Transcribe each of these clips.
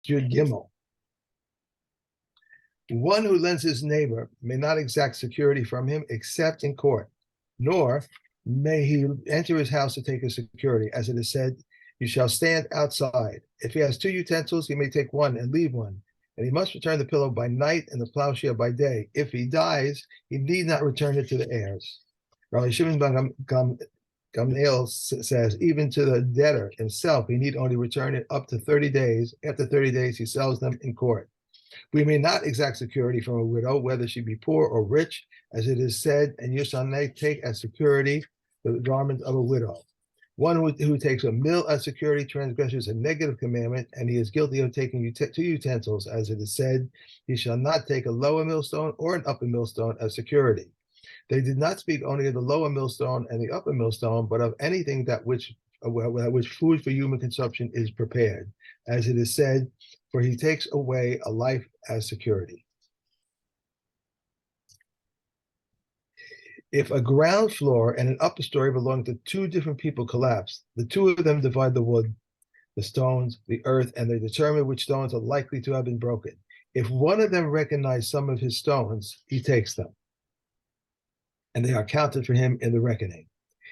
Yud Gimel. One who lends his neighbor may not exact security from him except in court, nor may he enter his house to take his security, as it is said, you shall stand outside. If he has 2 utensils, he may take one and leave one, and he must return the pillow by night and the plowshare by day. If he dies, he need not return it to the heirs. Rabbi Shimon ben Gamliel says, even to the debtor himself, he need only return it up to 30 days. After 30 days, he sells them in court. We may not exact security from a widow, whether she be poor or rich, as it is said, and you shall not take as security the garment of a widow. One who takes a mill as security transgresses a negative commandment, and he is guilty of taking 2 utensils, as it is said, he shall not take a lower millstone or an upper millstone as security. They did not speak only of the lower millstone and the upper millstone, but of anything that which food for human consumption is prepared, as it is said, for he takes away a life as security. If a ground floor and an upper story belong to 2 different people collapse, the 2 of them divide the wood, the stones, the earth, and they determine which stones are likely to have been broken. If one of them recognizes some of his stones, he takes them, and they are counted for him in the reckoning.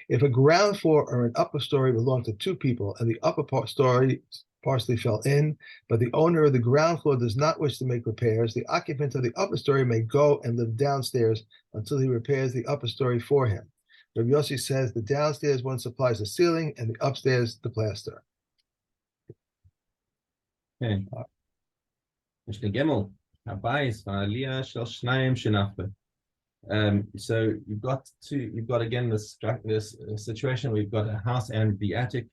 If a ground floor or an upper story belong to 2 people, and the upper story partially fell in, but the owner of the ground floor does not wish to make repairs, the occupant of the upper story may go and live downstairs until he repairs the upper story for him. Rabbi Yossi says the downstairs one supplies the ceiling and the upstairs the plaster. Okay. Mishna Gimel, Habayis v'aliyah shel shnayim shenafle. So you've got again this situation where you've got a house and the attic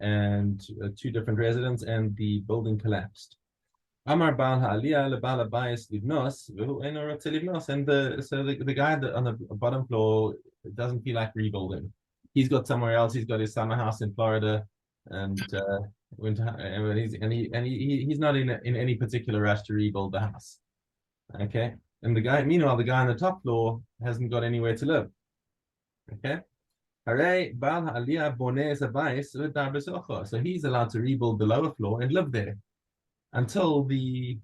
and 2 different residents, and the building collapsed. Amar Baal Ha'aliyah leBaal Habayis livnos v'hu eino rotze livnos, and the guy on the bottom floor doesn't feel like rebuilding. He's got somewhere else. He's got his summer house in Florida, and he's not in any particular rush to rebuild the house. Okay, and meanwhile, the guy on the top floor hasn't got anywhere to live. Okay. So he's allowed to rebuild the lower floor and live there until the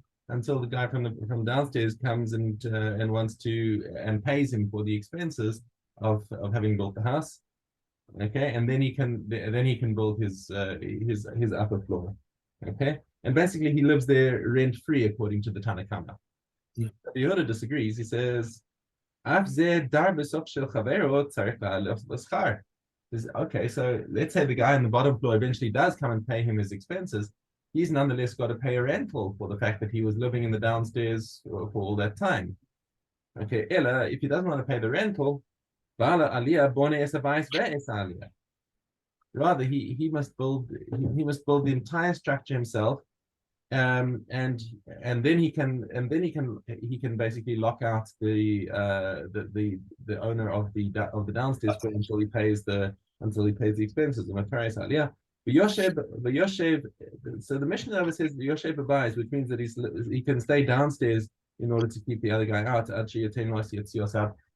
guy from downstairs comes and wants to and pays him for the expenses of having built the house. Okay, and then he can build his upper floor. Okay, and basically he lives there rent free according to the Tanna Kama. Yeah. The Yehuda disagrees. He says, okay, so let's say the guy on the bottom floor eventually does come and pay him his expenses. He's nonetheless got to pay a rental for the fact that he was living in the downstairs for all that time. Okay, Ella, if he doesn't want to pay the rental, rather he must build the entire structure himself. And then he can basically lock out the owner of the downstairs until he pays the expenses. So the Mishna over says the Yoshev abides, which means that he can stay downstairs in order to keep the other guy out.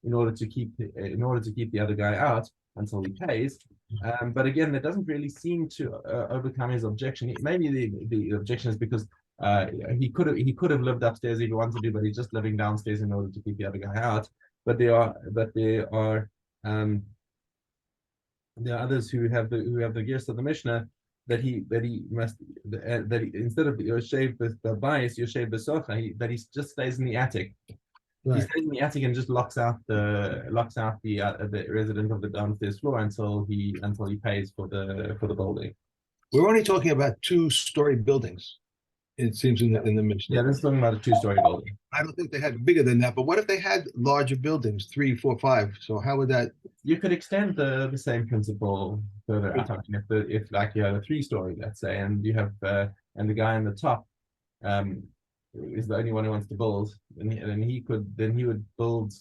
In order to keep the other guy out until he pays. But again, that doesn't really seem to overcome his objection. Maybe the objection is because he could have lived upstairs if he wanted to, but he's just living downstairs in order to keep the other guy out. But there are others who have the gears of the Mishnah that he instead of Yoshev b'bayis, Yoshev b'socha, that he just stays in the attic. Right. He stays in the attic and just locks out the resident of the downstairs floor until he pays for the building. We're only talking about 2-story buildings, it seems in the Mishnah. Yeah, this is talking about a 2-story building. I don't think they had bigger than that, but what if they had larger buildings, 3, 4, 5? So how would that? You could extend the same principle further out. If like you have a 3-story, let's say, and you have and the guy on the top is the only one who wants to build, and he could build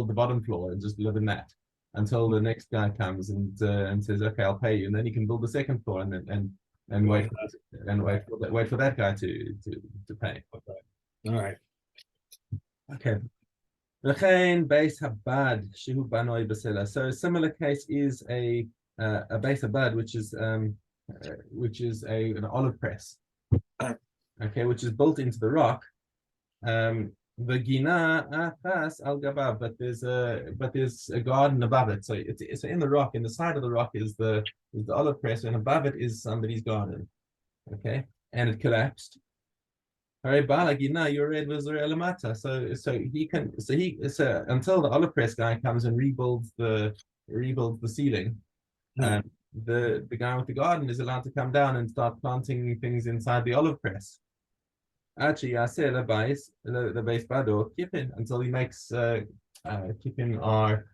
the bottom floor and just live in that until the next guy comes and says, okay, I'll pay you, and then he can build the second floor and wait for that guy to pay. All right. Okay. Base Habad Shehu Banoi Basela. So a similar case is a base Habad, which is an olive press. okay, which is built into the rock. The Gina Afas al Gabav, but there's a garden above it. So it's in the rock. In the side of the rock is the olive press, and above it is somebody's garden. Okay, and it collapsed. So until the olive press guy comes and rebuilds the ceiling, the guy with the garden is allowed to come down and start planting things inside the olive press. Actually, I said the base bado kippin until he makes kippin are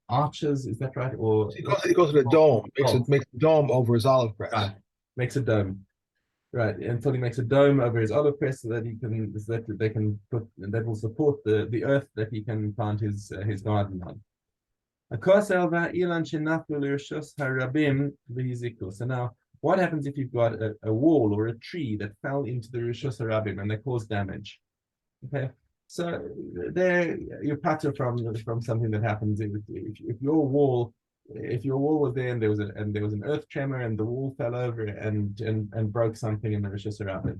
arches. Is that right? Or He goes to the dome, makes a dome over his olive press. right, makes a dome. Right, until he makes a dome over his olive press so that he can that will support the earth that he can plant his garden on. So now, what happens if you've got a wall or a tree that fell into the Rishus Harabim and they cause damage? Okay, so there you're pater from something that happens if your wall was there and there was an earth tremor and the wall fell over and broke something in the Rishus Harabim.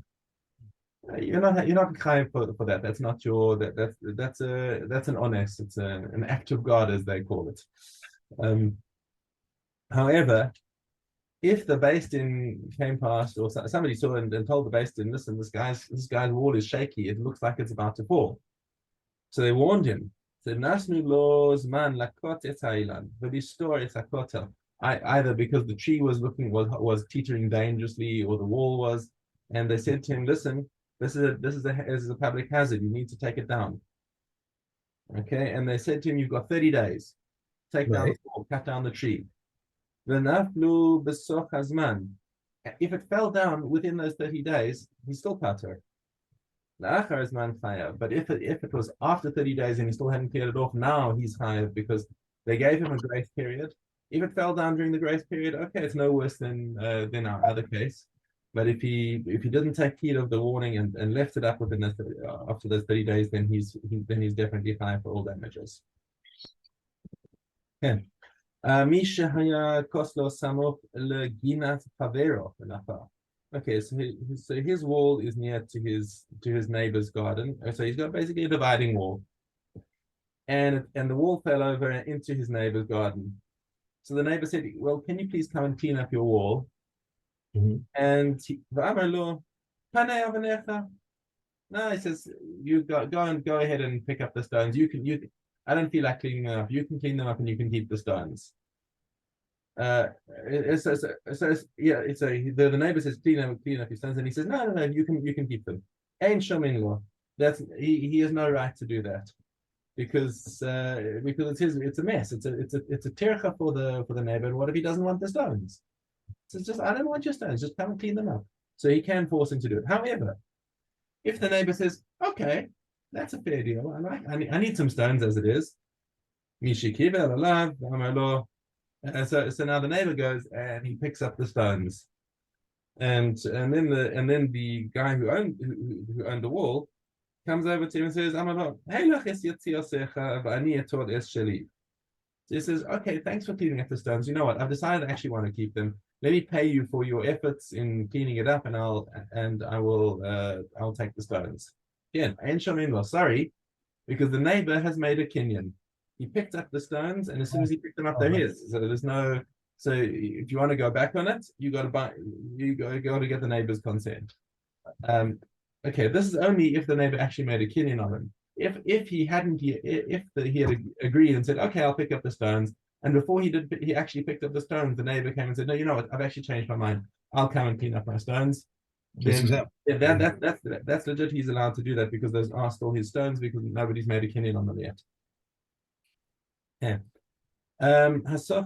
You're not chayav for that. That's not your that's an honest. It's an act of God, as they call it. However, if the Beis Din came past or somebody saw and told the Beis Din, listen, this guy's wall is shaky. It looks like it's about to fall. So they warned him. Said, "Nasnu los man lakot et hailan, v'listor et hakotel." Either because the tree was teetering dangerously, or the wall was, and they said to him, "Listen, this is a public hazard. You need to take it down." Okay, and they said to him, "You've got 30 days. Take down the wall, cut down the tree." V'naflu b'soch hazman. If it fell down within those 30 days, he's still pater. But if it was after 30 days and he still hadn't cleared it off, now he's chayav because they gave him a grace period. If it fell down during the grace period, okay, it's no worse than our other case. But if he didn't take heed of the warning and left it up within after those 30 days, then he's definitely chayav for all damages. Okay. Misha haya koslo samoch leginat pavero. Okay, so his wall is near to his neighbor's garden. So he's got basically a dividing wall, and the wall fell over into his neighbor's garden. So the neighbor said, "Well, can you please come and clean up your wall?" And no, he says, "You go ahead and pick up the stones. I don't feel like cleaning them up. You can clean them up and you can keep the stones." The neighbor says, clean up your stones, and he says, no, you can keep them. Ain't shomin law. He has no right to do that because it's a mess. It's a tircha for the neighbor. And what if he doesn't want the stones? So it's just, I don't want your stones. Just come and clean them up. So he can force him to do it. However, if the neighbor says, okay, that's a fair deal. I need some stones as it is. So now the neighbor goes and he picks up the stones, and then the guy who owned the wall comes over to him and says, "Hey, so he says, okay, thanks for cleaning up the stones. You know what? I've decided I actually want to keep them. Let me pay you for your efforts in cleaning it up, and I'll take the stones." Again, sorry, because the neighbor has made a kinyan. He picked up the stones, and as soon as he picked them up, they're his. So there's no. So if you want to go back on it, you got to get the neighbor's consent. Okay, this is only if the neighbor actually made a kinyan on him. If he had agreed and said, okay, I'll pick up the stones, and before he actually picked up the stones, the neighbor came and said, no, you know what, I've actually changed my mind. I'll come and clean up my stones. Then that's legit. He's allowed to do that because those are still his stones because nobody's made a kinyan on them yet. Yeah. So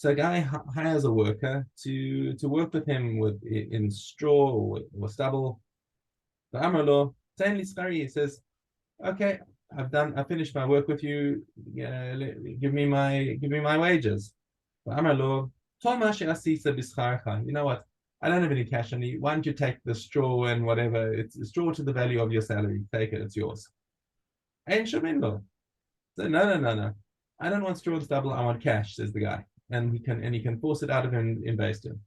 a guy hires a worker to work with him in straw or stubble. The Amrlo, he says, "Okay, I finished my work with you. Give me my wages." The Amrlo, you know what? I don't have any cash on you. Why don't you take the straw and whatever? It's straw to the value of your salary. Take it. It's yours. Ain't Shemindo. So no. I don't want straw and stubble. I want cash, says the guy, and he can force it out of him in Beis Din.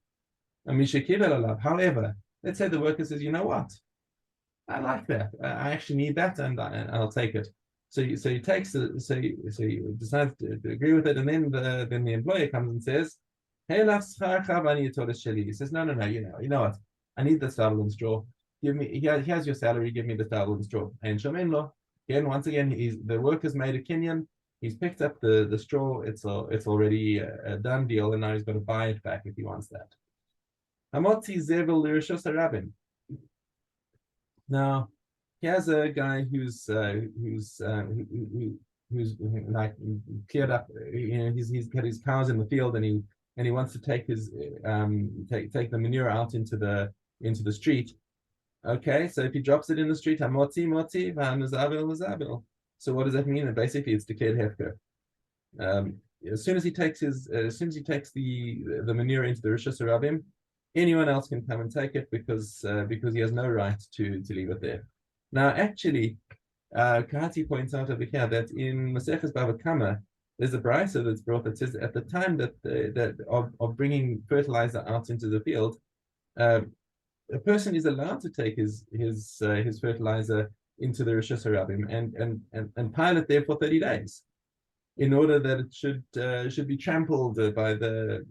However, let's say the worker says, you know what? I like that. I actually need that, and I'll take it. So he takes it. So he decides to agree with it, and then the employer comes and says, "Hey, he says, no, you know what? I need the stubble and straw. Give me here's your salary. Give me the stubble and straw." And Shamenlo, again, once again, the worker's made a Kenyan. He's picked up the straw. It's already a done deal, and now he's got to buy it back if he wants that. Hamotzi zevel l'rishos harabim. Now, here's a guy who's like cleared up. You know, he's got his cows in the field, and he wants to take his take the manure out into the street. Okay, so if he drops it in the street, hamotzi motzi v'hamazabil mazabil. So what does that mean? And basically, it's declared hefker. As soon as he takes the manure into the rishos harabim, anyone else can come and take it because he has no right to leave it there. Now, actually, Kahati points out over here that in Maseches Bava Kama, there's a brisa that's brought that says at the time that of bringing fertilizer out into the field, a person is allowed to take his fertilizer into the rishos harabim and pile it there for 30 days. In order that it should be trampled by the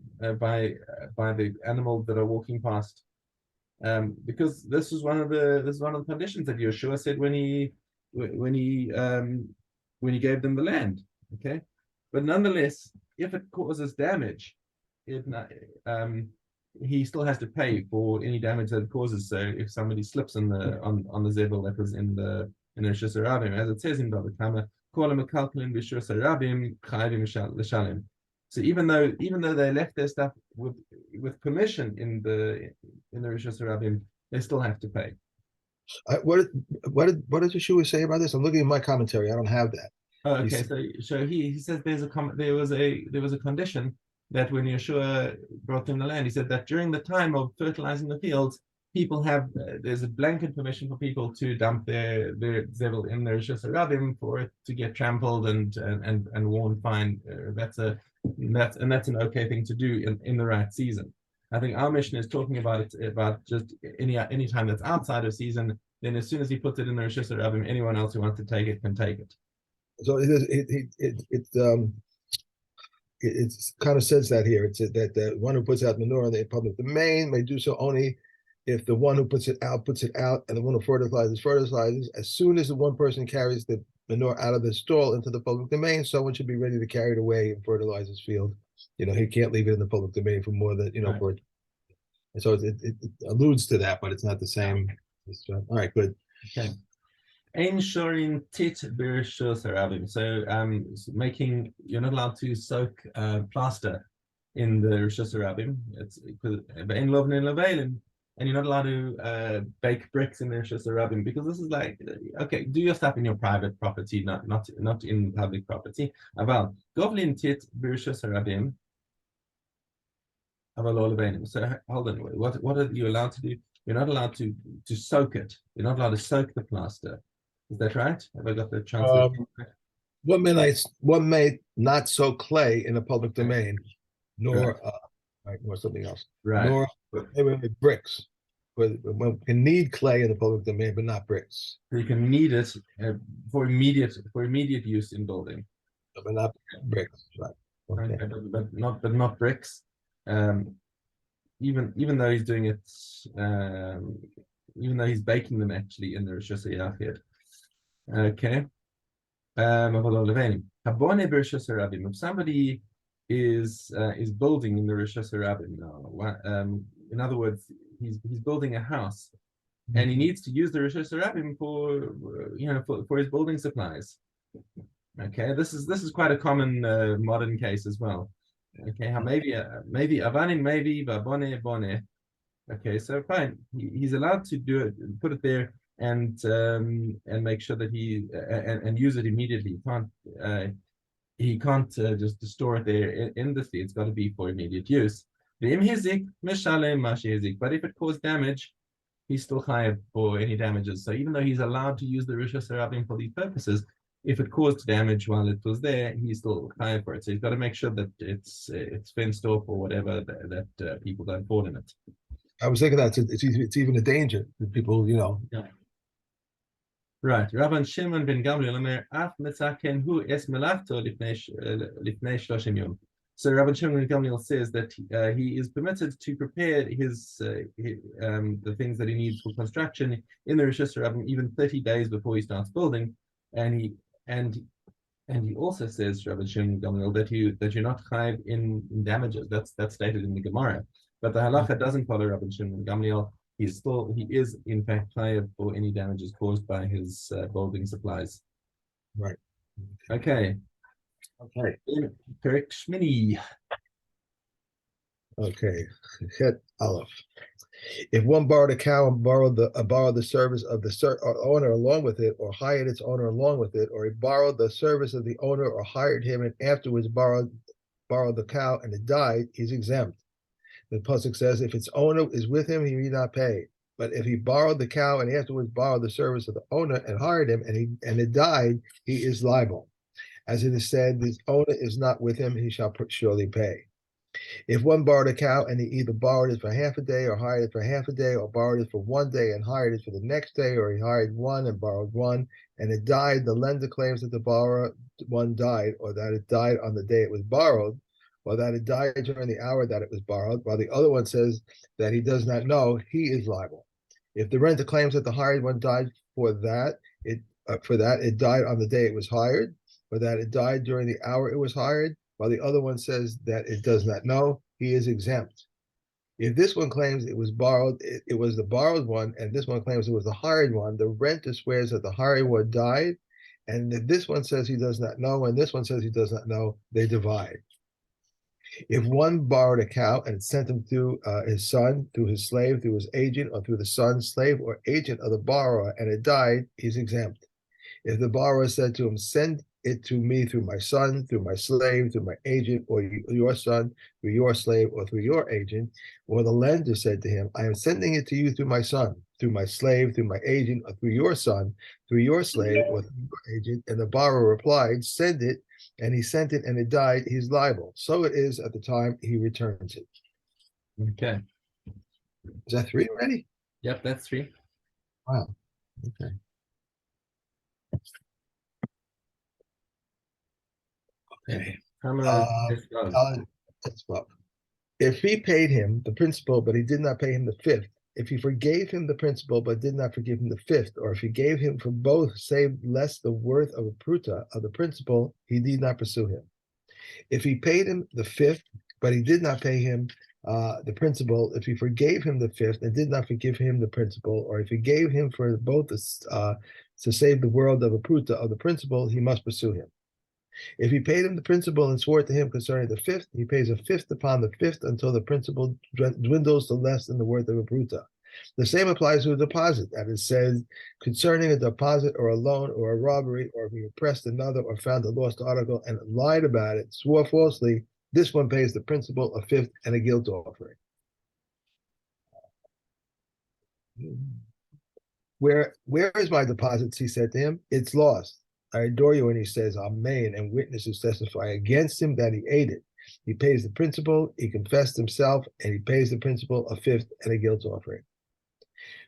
animals that are walking past, because this is one of the conditions that Yeshua said when he gave them the land. Okay, but nonetheless, if it causes damage, he still has to pay for any damage that it causes. So if somebody slips on the zebel that was in the rishos harabim, as it says in Bava Kama, so even though they left their stuff with permission in the rishos harabim, they still have to pay. What did Yeshua say about this? I'm looking at my commentary. I don't have that. Oh, okay. So he says there was a condition that when Yeshua brought them the land, he said that during the time of fertilizing the fields, people have there's a blanket permission for people to dump their zebel in their rishos harabim for it to get trampled and worn fine. That's an okay thing to do in the right season. I think our Mishna is talking about just any time that's outside of season. Then as soon as he puts it in the rishos harabim, anyone else who wants to take it can take it. So it kind of says that here. It's that the one who puts out manure in the public domain may do so only if the one who puts it out, and the one who fertilizes. As soon as the one person carries the manure out of the stall into the public domain, someone should be ready to carry it away and fertilize his field. You know, he can't leave it in the public domain for more than, right. For it. And so it alludes to that, but it's not the same. All right, good. Okay. Ensuring tit b'rishos harabim. So making, you're not allowed to soak plaster in the rishos harabim. It's and you're not allowed to bake bricks in the rishos harabim, because this is like, okay, do your stuff in your private property, not in public property. Aval govlin tit b'rishos harabim. So hold on, what are you allowed to do? You're not allowed to soak it. You're not allowed to soak the plaster. Is that right? Have I got the chance? One may not sow clay in a public domain, nor nor something else. Right. Nor bricks. But one can need clay in the public domain, but not bricks. So you can need it for immediate use in building. But not bricks, right? Okay. But not bricks. Even though he's doing it, even though he's baking them actually in the rishos harabim. Okay. If somebody is building in the rishos harabim now, in other words, he's building a house, and he needs to use the rishos harabim for his building supplies. Okay, this is quite a common modern case as well. Okay, maybe avanim, maybe bone. Okay, so fine, he's allowed to do it, put it there, and make sure that and use it immediately. He can't just store it there endlessly. It's got to be for immediate use. But if it caused damage, he's still chayav for any damages. So even though he's allowed to use the rishos harabim for these purposes, if it caused damage while it was there, he's still chayav for it. So he's got to make sure that it's fenced off or whatever, that people don't fall in it. I was thinking that it's even a danger that people, Right. Rabban Shimon ben Gamliel Omer Af Metzaken Hu Es Melachto Lifnei Shloshim Yom. So Rabban Shimon ben Gamliel says that he is permitted to prepare the things that he needs for construction in the Rosh Hashanah even 30 days before he starts building, and he also says, Rabban Shimon ben Gamliel, that you're not chayiv in damages. That's stated in the Gemara, but the halacha doesn't follow Rabban Shimon ben Gamliel. He is in fact chayiv for any damages caused by his building supplies. Right. Okay. Perek Shmini. Okay. Hit Aleph. If one borrowed a cow and borrowed the service of the owner along with it, or hired its owner along with it, or he borrowed the service of the owner or hired him and afterwards borrowed the cow and it died, he's exempt. The pasuk says, if its owner is with him, he need not pay. But if he borrowed the cow and afterwards borrowed the service of the owner and hired him and it died, he is liable. As it is said, his owner is not with him, he shall surely pay. If one borrowed a cow and he either borrowed it for half a day or hired it for half a day, or borrowed it for one day and hired it for the next day, or he hired one and borrowed one, and it died, the lender claims that the borrower one died, or that it died on the day it was borrowed, or that it died during the hour that it was borrowed, while the other one says that he does not know, he is liable. If the renter claims that the hired one died for that it died on the day it was hired, or that it died during the hour it was hired, while the other one says that it does not know, he is exempt. If this one claims it was borrowed, it was the borrowed one, and this one claims it was the hired one, the renter swears that the hired one died, and if this one says he does not know, and this one says he does not know, they divide. If one borrowed a cow and sent him through his son, through his slave, through his agent, or through the son, slave, or agent of the borrower, and it died, he's exempt. If the borrower said to him, send it to me through my son, through my slave, through my agent, or your son, through your slave, or through your agent, or the lender said to him, I am sending it to you through my son, through my slave, through my agent, or through your son, through your slave, or through your agent, and the borrower replied, send it, and he sent it and it died, he's liable. So it is at the time he returns it. Okay. Is that three already? Yep, that's three. Wow. Okay. Okay. That's well. If he paid him the principal, but he did not pay him the fifth, if he forgave him the principal, but did not forgive him the fifth, or if he gave him for both, save less the worth of a pruta of the principal, he need not pursue him. If he paid him the fifth, but he did not pay him the principal, if he forgave him the fifth and did not forgive him the principal, or if he gave him for both to save the world of a pruta of the principal, he must pursue him. If he paid him the principal and swore to him concerning the fifth, he pays a fifth upon the fifth until the principal dwindles to less than the worth of a pruta. The same applies to a deposit, that is said concerning a deposit or a loan or a robbery, or if he oppressed another or found a lost article and lied about it, swore falsely, this one pays the principal a fifth and a guilt offering. Where is my deposit? He said to him. It's lost. I adore you. And he says, Amen. And witnesses testify against him that he ate it. He pays the principal, he confessed himself, and he pays the principal a fifth and a guilt offering.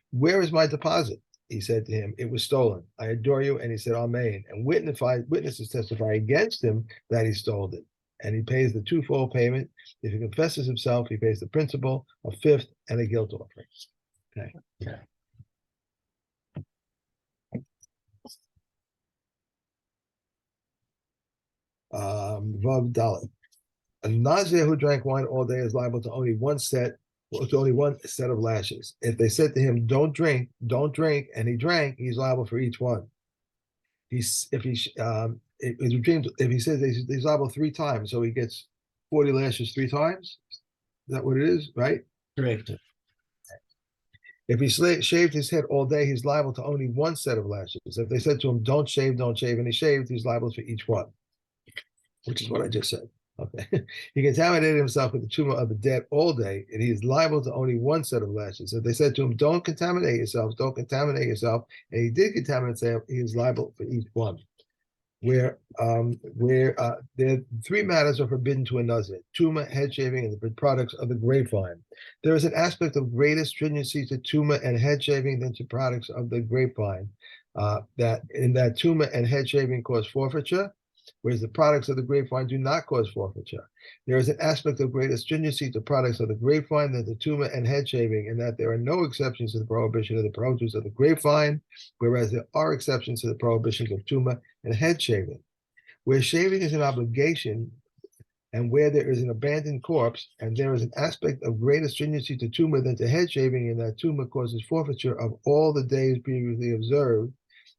Where is my deposit? He said to him, it was stolen. I adore you. And he said, Amen. And witnesses testify against him that he stole it. And he pays the twofold payment. If he confesses himself, he pays the principal a fifth and a guilt offering. Okay. Yeah. Vav Dalet. A Nazir who drank wine all day is liable to only one set of lashes. If they said to him, don't drink, and he drank, he's liable for each one. If he says he's liable 3 times, so he gets 40 lashes 3 times. Is that what it is, right? Correct. If he shaved his head all day, he's liable to only one set of lashes. If they said to him, don't shave, and he shaved, he's liable for each one, which is what I just said. Okay. He contaminated himself with the tumor of the dead all day, and he is liable to only one set of lashes. If they said to him, don't contaminate yourself, and he did contaminate himself, he is liable for each one. where there three matters are forbidden to a nazir: tuma, head shaving, and the products of the grapevine. There is an aspect of greater stringency to tuma and head shaving than to products of the grapevine. That tuma and head shaving cause forfeiture, whereas the products of the grapevine do not cause forfeiture. There is an aspect of greater stringency to products of the grapevine than to tuma and head shaving, in that there are no exceptions to the prohibition of the produce of the grapevine, whereas there are exceptions to the prohibitions of tuma and head shaving. Where shaving is an obligation, and where there is an abandoned corpse, and there is an aspect of greater stringency to tuma than to head shaving, in that tuma causes forfeiture of all the days previously observed,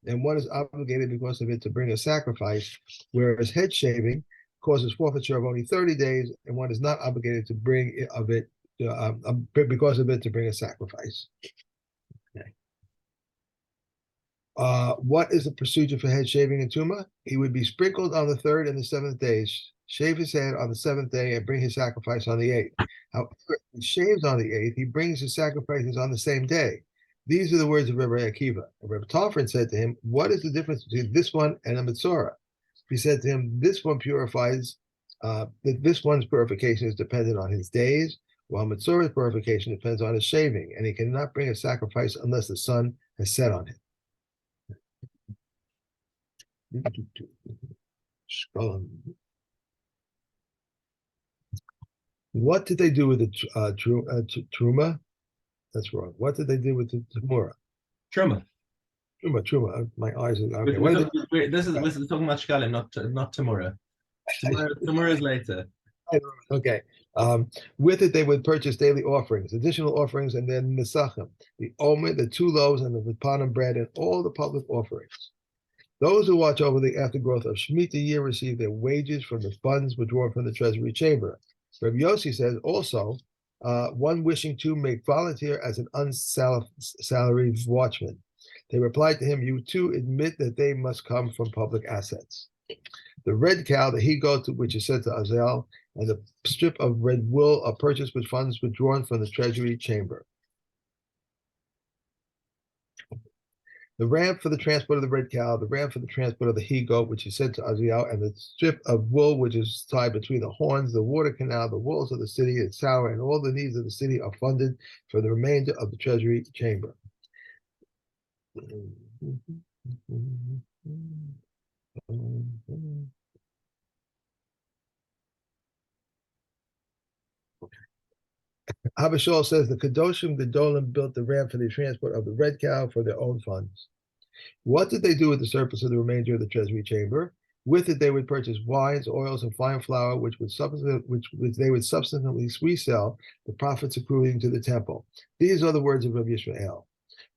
and one is obligated because of it to bring a sacrifice, whereas head shaving causes forfeiture of only 30 days, and one is not obligated to bring because of it to bring a sacrifice. Okay. What is the procedure for head shaving and tuma? He would be sprinkled on the 3rd and the 7th days, shave his head on the 7th day, and bring his sacrifice on the 8th. However, if he shaves on the 8th, he brings his sacrifices on the same day. These are the words of Rabbi Akiva. Rabbi Talfrin said to him, "What is the difference between this one and a Metzora?" He said to him, "This one purifies, this one's purification is dependent on his days, while Metzora's purification depends on his shaving, and he cannot bring a sacrifice unless the sun has set on him." What did they do with the truma? That's wrong. What did they do with the tamura? Truma. Truma. My eyes are okay. This is talking about shkalim, not tamura. Tamura is later. Okay. With it, they would purchase daily offerings, additional offerings, and then nesachim, the omer, the 2 loaves, and the vipanim bread, and all the public offerings. Those who watch over the aftergrowth of Shemitah year receive their wages from the funds withdrawn from the treasury chamber. Rabbi Yossi says also, one wishing to make volunteer as an unsalaried watchman. They replied to him, "You too admit that they must come from public assets." The red cow, the he-goat, which is sent to Azel, and the strip of red wool are purchased with funds withdrawn from the treasury chamber. The ram for the transport of the red cow, the ram for the transport of the he-goat, which is sent to Aziel, and the strip of wool, which is tied between the horns, the water canal, the walls of the city, its tower, and all the needs of the city are funded for the remainder of the treasury chamber. Abishol says the Kedoshim Gedolim built the ram for the transport of the red cow for their own funds. What did they do with the surplus of the remainder of the treasury chamber? With it, they would purchase wines, oils, and fine flour, which they would subsequently resell, the profits accruing to the temple. These are the words of Rabbi Yishmael.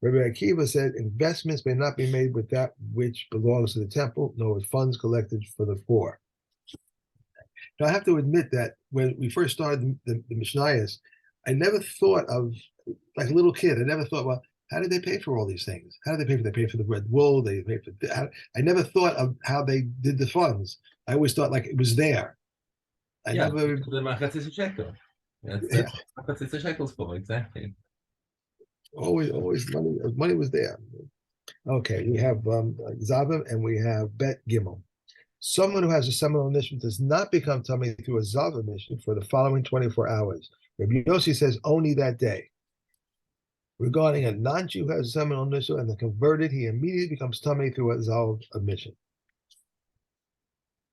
Rabbi Akiva said, "Investments may not be made with that which belongs to the temple, nor with funds collected for the poor." Now, I have to admit that when we first started the Mishnayos, I never thought of, like a little kid, I never thought, well, how did they pay for all these things? How did they pay for? They paid for the red wool. They paid for. I never thought of how they did the funds. I always thought like it was there. Never. The machatzis shekel. That's machatzis shekels for exactly. Always money was there. Okay, we have Zavim and we have Bet Gimel. Someone who has a seminal mission does not become tummy through a Zavim mission for the following 24 hours. Rabbi Yossi says only that day. Regarding a non-Jew who has a seminal nissua and the converted, he immediately becomes tummy through a zalv admission.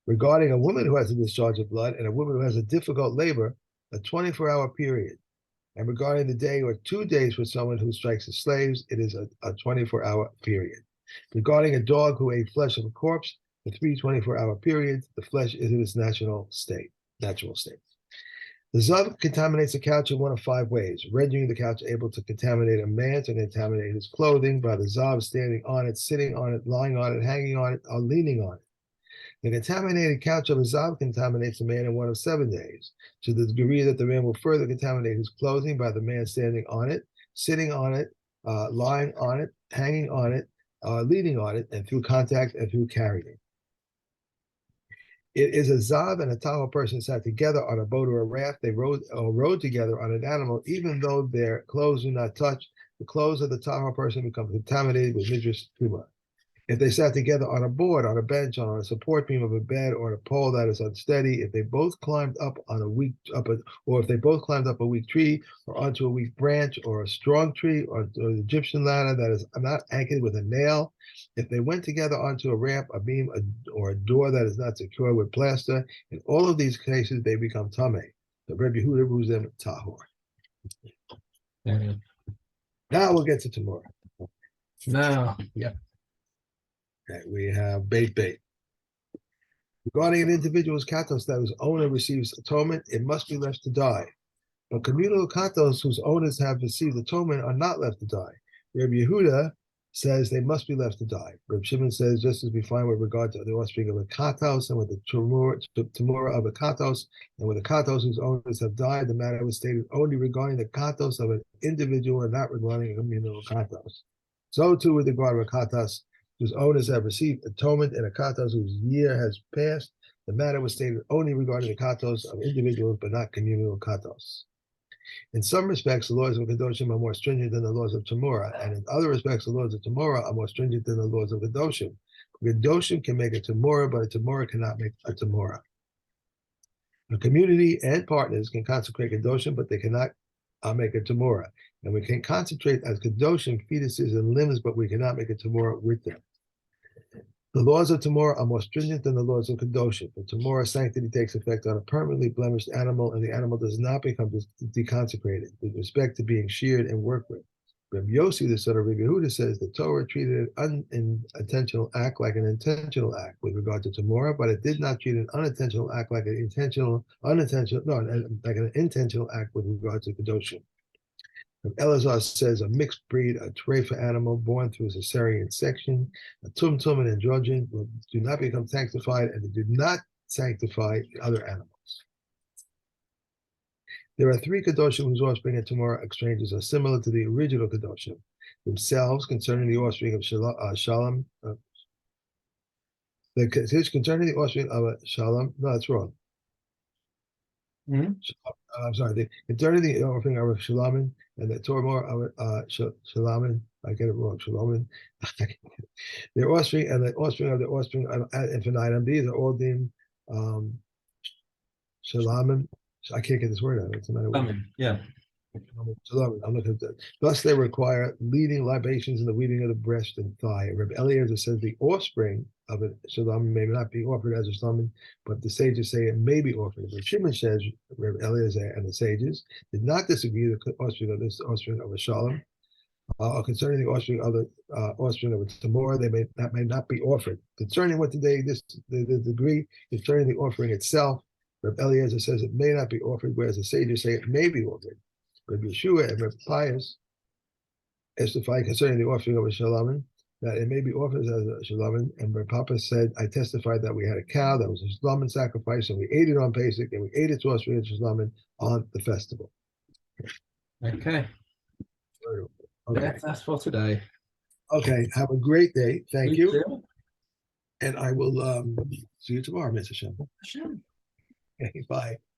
Regarding a woman who has a discharge of blood and a woman who has a difficult labor, a 24-hour period. And regarding the day or 2 days for someone who strikes the slaves, it is a 24-hour period. Regarding a dog who ate flesh of a corpse, for 3 24-hour periods, the flesh is in its natural state. The Zav contaminates the couch in one of 5 ways, rendering the couch able to contaminate a man, to contaminate his clothing by the Zav standing on it, sitting on it, lying on it, hanging on it, or leaning on it. The contaminated couch of a Zav contaminates a man in one of 7 days, to the degree that the man will further contaminate his clothing by the man standing on it, sitting on it, lying on it, hanging on it, leaning on it, and through contact and through carrying. It is a Zav and a Tahor person sat together on a boat or a raft. They rode together on an animal, even though their clothes do not touch. The clothes of the Tahor person become contaminated with Midrash Tumah. If they sat together on a board, on a bench, on a support beam of a bed, or on a pole that is unsteady, if they both climbed up on a weak or if they both climbed up a weak tree, or onto a weak branch, or a strong tree, or the Egyptian ladder that is not anchored with a nail, if they went together onto a ramp, a beam, or a door that is not secured with plaster, in all of these cases they become tameh. The Rebbe Yehuda rules them tahor. Yeah. Now we'll get to tomorrow. Now, yeah. Okay, we have bait. Regarding an individual's katos that whose owner receives atonement, it must be left to die. But communal katos whose owners have received atonement are not left to die. Rabbi Yehuda says they must be left to die. Rabbi Shimon says just as we find with regard to the offspring of a katos and with the tamura of a katos, and with the katos whose owners have died, the matter was stated only regarding the katos of an individual and not regarding a communal katos. So too with regard to a katos whose owners have received atonement and a katos whose year has passed, the matter was stated only regarding the katos of individuals but not communal katos. In some respects, the laws of Kedoshim are more stringent than the laws of Tamura, and in other respects, the laws of Tamura are more stringent than the laws of Kedoshim. Kedoshim can make a Tamura, but a Tamura cannot make a Tamura. A community and partners can consecrate Kedoshim, but they cannot make a Tamura. And we can concentrate as Kedoshim fetuses and limbs, but we cannot make a Tamura with them. The laws of Tamura are more stringent than the laws of Kedoshim. The Tamura sanctity takes effect on a permanently blemished animal, and the animal does not become deconsecrated with respect to being sheared and worked with. Rabbi Yossi, the son of Rabbi Yehuda, says the Torah treated an unintentional act like an intentional act with regard to Tamura, but it did not treat an unintentional act like an intentional act with regard to Kedoshim. Elazar says a mixed breed, a treifa animal born through a cesarean section, a tumtum and androgen do not become sanctified, and they do not sanctify other animals. There are three Kedoshim whose offspring and Tamura exchanges are similar to the original Kedoshim themselves concerning the offspring of Shalom. Concerning the offspring of Shalom, no, that's wrong. I'm sorry. Concerning the offspring of Shalamin and the Torah of Shalamin, I get it wrong. Shalamin, their offspring and the offspring of the offspring of infinitum. These are all deemed Shalamin. I can't get this word out. It's a matter of yeah. I'm looking at that. Thus, they require leading libations in the weaving of the breast and thigh. Rabbi Eliezer says the offspring of a shalom may not be offered as a shalom, but the sages say it may be offered. But Shimon says, Rabbi Eliezer and the sages did not disagree the offspring of this offspring of a shalom. Concerning the offspring of the offspring of a tamor, that may not be offered. Concerning what today the degree concerning the offering itself, Rabbi Eliezer says it may not be offered, whereas the sages say it may be offered. Rabbi Yeshua and Rabbi Pius testified concerning the offering of a shalamin that it may be offered as a shalamin, and Rabbi Papa said, I testified that we had a cow that was a shalamin sacrifice, and we ate it on Pesach, and we ate its offspring of shalamin on the festival. Okay. That's for today. Okay, have a great day. Thank you. Too. And I will see you tomorrow, Mr. Shem. Okay, bye.